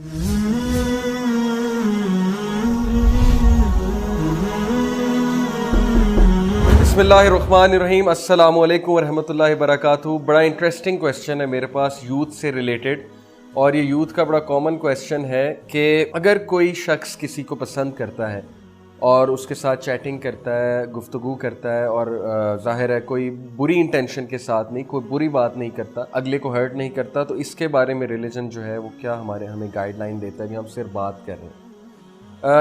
बिस्मिल्लाहिर्रहमानिर्रहीम, अस्सलाम वालेकुम वरहमतुल्लाहि वबरकातुहू। बड़ा इंटरेस्टिंग क्वेश्चन है मेरे पास यूथ से रिलेटेड, और ये यूथ का बड़ा कॉमन क्वेश्चन है कि अगर कोई शख्स किसी को पसंद करता है और उसके साथ चैटिंग करता है, गुफ्तगू करता है, और ज़ाहिर है कोई बुरी इंटेंशन के साथ नहीं, कोई बुरी बात नहीं करता, अगले को हर्ट नहीं करता, तो इसके बारे में रिलीजन जो है वो क्या हमें गाइडलाइन देता है कि हम सिर्फ बात कर रहे हैं।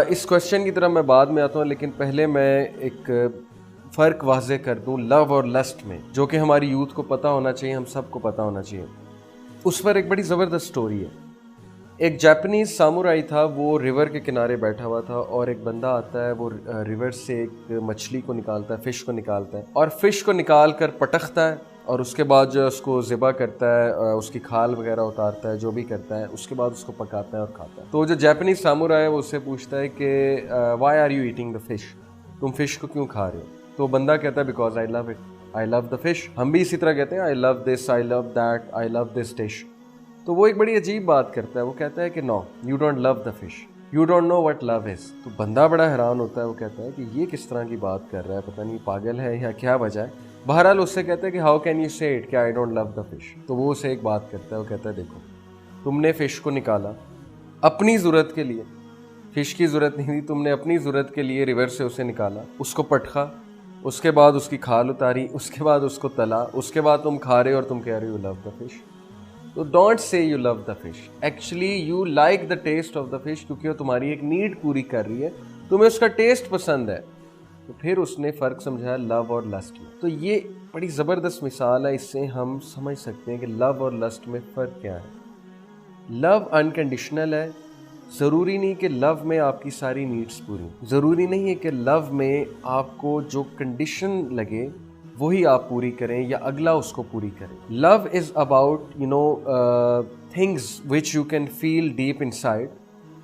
इस क्वेश्चन की तरफ मैं बाद में आता हूँ, लेकिन पहले मैं एक फ़र्क वाज़े कर दूँ लव और लस्ट में, जो कि हमारी यूथ को पता होना चाहिए, हम सबको पता होना चाहिए। उस पर एक बड़ी ज़बरदस्त स्टोरी है। एक जापानीज़ सामुराई था, वो रिवर के किनारे बैठा हुआ था, और एक बंदा आता है, वो रिवर से एक मछली को निकालता है, फ़िश को निकालता है, और फ़िश को निकाल कर पटकता है, और उसके बाद जो उसको ज़िबा करता है, उसकी खाल वगैरह उतारता है, जो भी करता है, उसके बाद उसको पकाता है और खाता है। तो जो जापानीज़ सामुराई है वो उससे पूछता है कि why are you eating the fish, तुम फ़िश को क्यों खा रहे हो? तो बंदा कहता है because I love it, I love the fish. हम भी इसी तरह कहते हैं I love this, I love that, I love this dish. तो वो एक बड़ी अजीब बात करता है, वो कहता है कि no, you don't love the fish, you don't know what love is. तो बंदा बड़ा हैरान होता है, वो कहता है कि ये किस तरह की बात कर रहा है, पता नहीं पागल है या क्या वजह है। बहरहाल उससे कहता है कि हाउ कैन यू से इट कि I don't love the fish. तो वो उसे एक बात करता है, वो कहता है देखो, तुमने फिश को निकाला अपनी ज़रूरत के लिए, फिश की ज़रूरत नहीं थी, तुमने अपनी ज़रूरत के लिए रिवर से उसे निकाला, उसको पटका, उसके बाद उसकी खाल उतारी, उसके बाद उसको तला, उसके बाद तुम खा रहे हो और तुम कह रहे हो यू लव द फिश। तो don't say you love the fish, actually you like the taste of the fish, क्योंकि वो तुम्हारी एक नीड पूरी कर रही है, तुम्हें उसका टेस्ट पसंद है। तो फिर उसने फ़र्क समझाया लव और लस्ट में। तो ये बड़ी ज़बरदस्त मिसाल है, इससे हम समझ सकते हैं कि लव और लस्ट में फ़र्क क्या है। लव अनकंडीशनल है, ज़रूरी नहीं कि लव में आपकी सारी नीड्स पूरी, ज़रूरी नहीं है कि लव में आपको जो कंडीशन लगे वही आप पूरी करें या अगला उसको पूरी करे। Love is about things which you can feel deep inside,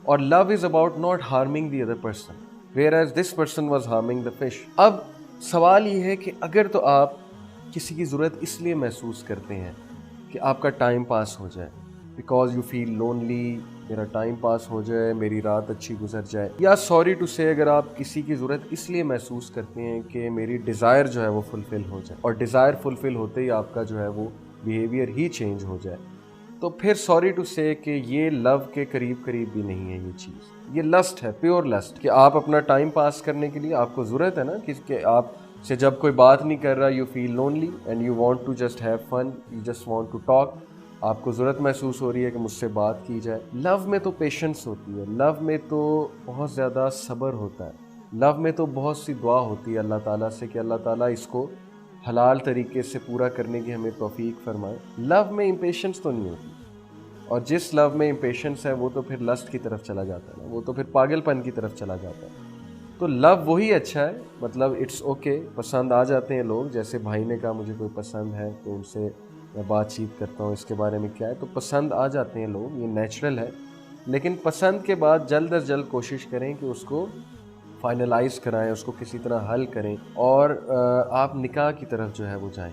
और love is about not harming the other person, whereas this person was harming the fish. अब सवाल ये है कि अगर तो आप किसी की ज़रूरत इसलिए महसूस करते हैं कि आपका टाइम पास हो जाए, बिकॉज यू फील लोनली, मेरा टाइम पास हो जाए, मेरी रात अच्छी गुजर जाए, या सॉरी टू से अगर आप किसी की ज़रूरत इसलिए महसूस करते हैं कि मेरी डिज़ायर जो है वो फुलफ़िल हो जाए, और डिज़ायर फुलफ़िल होते ही आपका जो है वो बिहेवियर ही चेंज हो जाए, तो फिर सॉरी टू से कि ये लव के करीब करीब भी नहीं है ये चीज़, ये लस्ट है, प्योर लस्ट, कि आप अपना टाइम पास करने के लिए आपको ज़रूरत है ना कि आप से जब कोई बात नहीं कर रहा, you feel lonely and you want to just have fun, you just want to talk, आपको ज़रूरत महसूस हो रही है कि मुझसे बात की जाए। लव में तो पेशेंस होती है, लव में तो बहुत ज़्यादा सब्र होता है, लव में तो बहुत सी दुआ होती है अल्लाह ताला से कि अल्लाह ताला इसको हलाल तरीके से पूरा करने की हमें तौफीक फरमाए। लव में इम्पेशेंस तो नहीं होती, और जिस लव में इम्पेशेंस है वो तो फिर लस्ट की तरफ चला जाता है ना, वो तो फिर पागलपन की तरफ चला जाता है। तो लव वही अच्छा है, मतलब इट्स ओके, पसंद आ जाते हैं लोग, जैसे भाई ने कहा मुझे कोई पसंद है तो उनसे मैं बातचीत करता हूँ, इसके बारे में क्या है, तो पसंद आ जाते हैं लोग, ये नेचुरल है। लेकिन पसंद के बाद जल्द अज जल्द कोशिश करें कि उसको फाइनलाइज कराएं, उसको किसी तरह हल करें, और आप निकाह की तरफ जो है वो जाएं,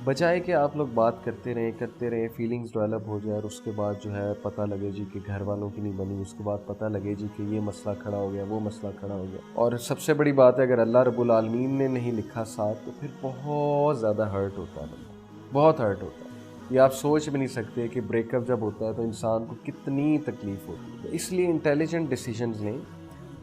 बजाय कि आप लोग बात करते रहें, फीलिंग्स डेवलप हो जाए, और उसके बाद जो है पता लगे जी कि घर वालों की नहीं बनी, उसके बाद पता लगे जी कि ये मसला खड़ा हो गया, वो मसला खड़ा हो गया। और सबसे बड़ी बात है, अगर अल्लाह रब्बुल आलमीन ने नहीं लिखा साथ, तो फिर बहुत ज़्यादा हर्ट होता है, बहुत हर्ट होता है। ये आप सोच भी नहीं सकते कि ब्रेकअप जब होता है तो इंसान को कितनी तकलीफ़ होती है। इसलिए इंटेलिजेंट डिसीजंस लें,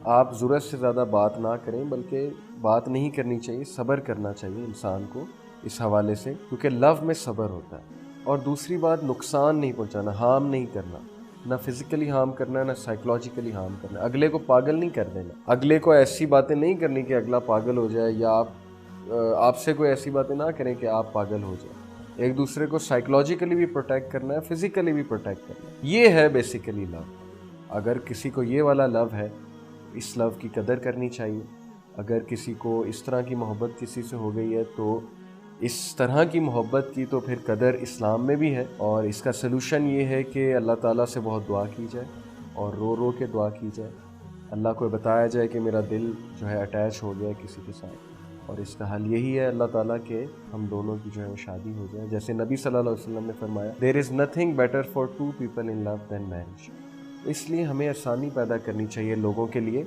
आप ज़रूरत से ज़्यादा बात ना करें, बल्कि बात नहीं करनी चाहिए, सब्र करना चाहिए इंसान को इस हवाले से, क्योंकि लव में सब्र होता है। और दूसरी बात, नुकसान नहीं पहुंचाना, हार्म नहीं करना, ना फिज़िकली हार्म करना है, ना साइकोलॉजिकली हार्म करना, अगले को पागल नहीं कर देना, अगले को ऐसी बातें नहीं करनी कि अगला पागल हो जाए, या आपसे कोई ऐसी बातें ना करें कि आप पागल हो जाए। एक दूसरे को साइकोलॉजिकली भी प्रोटेक्ट करना है, फिज़िकली भी प्रोटेक्ट करना है, ये है बेसिकली लव। अगर किसी को ये वाला लव है, इस लव की कदर करनी चाहिए। अगर किसी को इस तरह की मोहब्बत किसी से हो गई है, तो इस तरह की मोहब्बत की तो फिर कदर इस्लाम में भी है, और इसका सलूशन ये है कि अल्लाह ताला से बहुत दुआ की जाए, और रो रो के दुआ की जाए, अल्लाह को बताया जाए कि मेरा दिल जो है अटैच हो गया है किसी के साथ, और इसका हल यही है अल्लाह ताला के हम दोनों की जो है शादी हो जाए। जैसे नबी सल्लल्लाहु अलैहि वसल्लम ने फरमाया, there is nothing better for two people in love than marriage. اس لیے ہمیں آسانی پیدا کرنی چاہیے لوگوں کے لیے.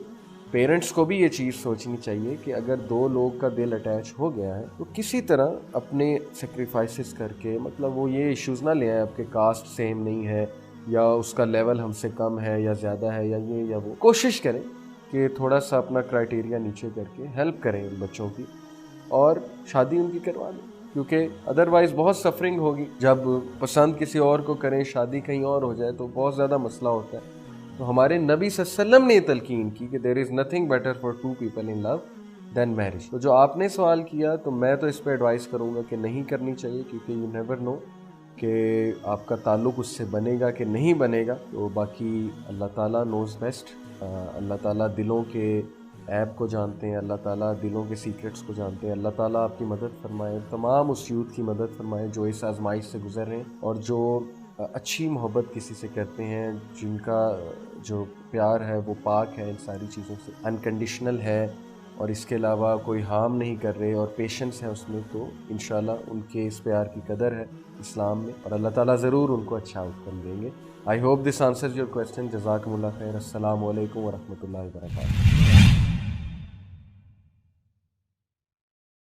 پیرنٹس کو بھی یہ چیز سوچنی چاہیے کہ اگر دو لوگ کا دل اٹیچ ہو گیا ہے تو کسی طرح اپنے سیکریفائسز کر کے, مطلب وہ یہ ایشوز نہ لے آئے آپ کے کاسٹ سیم نہیں ہے یا اس کا لیول ہم سے کم ہے یا زیادہ ہے یا یہ یا وہ. کوشش کریں کہ تھوڑا سا اپنا کرائٹیریا نیچے کر کے ہیلپ کریں ان بچوں کی اور شادی ان کی کروا دیں, کیونکہ ادروائز بہت سفرنگ ہوگی. جب پسند کسی اور کو کریں, شادی کہیں اور ہو جائے تو بہت زیادہ مسئلہ ہوتا ہے. تو ہمارے نبی صلی اللہ علیہ وسلم نے یہ تلقین کی کہ there is nothing better for two people in love than marriage. تو جو آپ نے سوال کیا تو میں تو اس پہ ایڈوائز کروں گا کہ نہیں کرنی چاہیے, کیونکہ یو نیور نو کہ آپ کا تعلق اس سے بنے گا کہ نہیں بنے گا. تو باقی اللہ تعالیٰ نوز بیسٹ. اللہ تعالیٰ دلوں کے عیب کو جانتے ہیں, اللہ تعالیٰ دلوں کے سیکرٹس کو جانتے ہیں. اللہ تعالیٰ آپ کی مدد فرمائے, تمام اس یوتھ کی مدد فرمائے جو اس آزمائش سے گزر رہے ہیں اور جو اچھی محبت کسی سے کرتے ہیں, جن کا جو پیار ہے وہ پاک ہے ان ساری چیزوں سے, انکنڈیشنل ہے اور اس کے علاوہ کوئی ہارم نہیں کر رہے اور پیشنس ہے اس میں. تو انشاءاللہ ان کے اس پیار کی قدر ہے اسلام میں اور اللہ تعالیٰ ضرور ان کو اچھا آؤٹ کم دیں گے. I hope this answers your question. جزاکم اللہ خیر. السلام علیکم ورحمۃ اللہ وبرکاتہ.